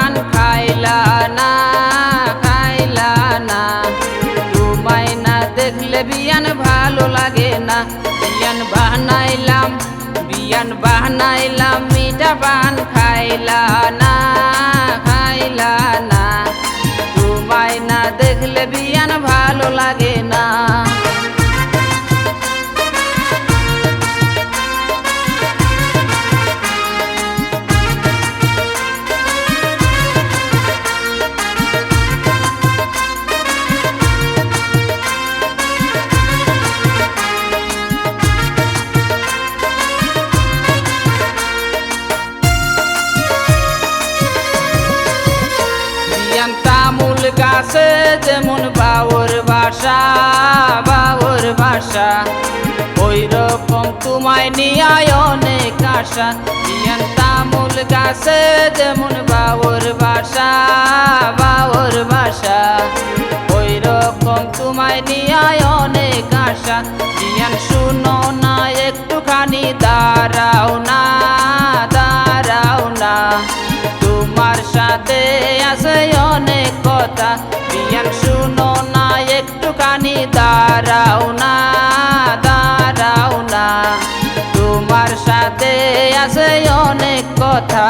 পান খাইলা না খাইলা না। তোমায় না দেখলে বিয়ান ভালো লাগে না। বিয়ান বানাইলাম মিঠা পান খাইলা না খাইলা না। তোমায় না দেখলে বিয়ান ভালো লাগে না। তামুল গাছে যেমন বাউর বাসা ওই রকম তোমায় নিয়ে অনেক আশা। তামুল গাছে যেমন বাউর বাসা ওই রকম তোমায় নিয়ে অনেক আশা। শুনো না একটুখানি দাঁড়াও না দাঁড়াও না। তোমার সাথে আছে অনেক কথা। শুনো না একটুখানি দাঁড়াও না দাঁড়াও না। তোমার সাথে আছে অনেক কথা।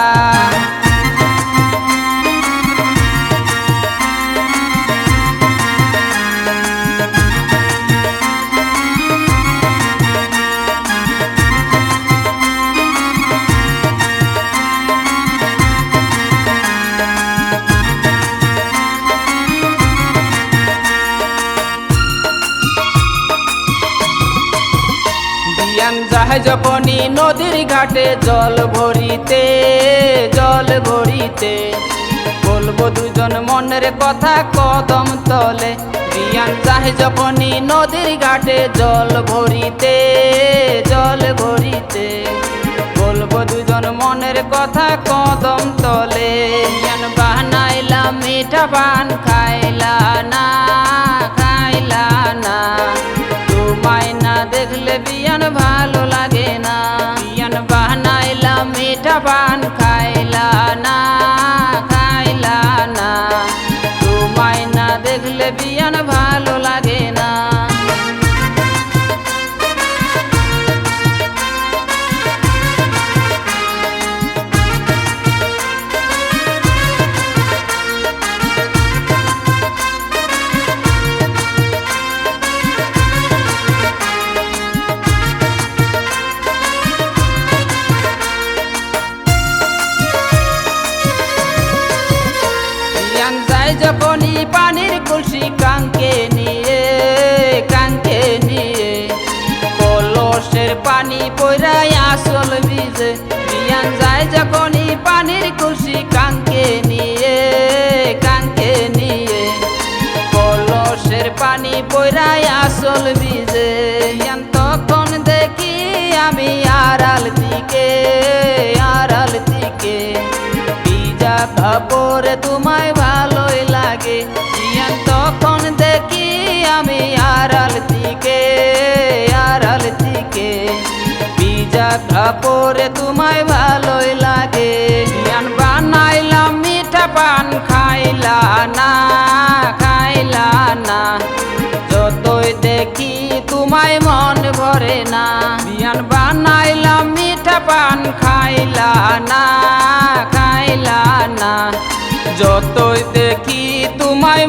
যায় যখনই নদীর ঘাটে জল ভরিতে বলবো দুজন মনের কথা কদম তলে। বিয়ান যায় যখনই নদীর ঘাটে জল ভরিতে বলবো দুজন মনের কথা কদম তলে। বিয়ান বানাইলাম মিঠা পান খাইলা না খাইলা না। তোমায় না দেখলে বিয়ান ভালো লাগে না। বিয়ান বানাইলাম মিঠা পান খাইলা না খাইলা না। তোমায় না দেখলে বিয়ান ভালো লাগে না। যখনই পানির কলসি কাঙ্কে নিয়ে কলসের পানি পইরাই আসল ভিজে। বিয়ান যায় যখনই পানির কলসি কাঙ্কে নিয়ে কলসের পানি পইরাই আসল ভিজে। তখন দেখি আমি আড়াল দিকে ভিজা কাপড়ে তোমায় ভালোই লাগে। তখন দেখি আমি আড়াল দিকে ভিজা কাপড়ে তোমায় ভালোই লাগে। বানাইলাম মিঠা পান খাইলা না খাইলা না। যতই দেখি তোমায় মন ভরে না। বিয়ান বানাইলাম মিঠা পান খাইলা না খাইলা না। যতই দেখি তোমায়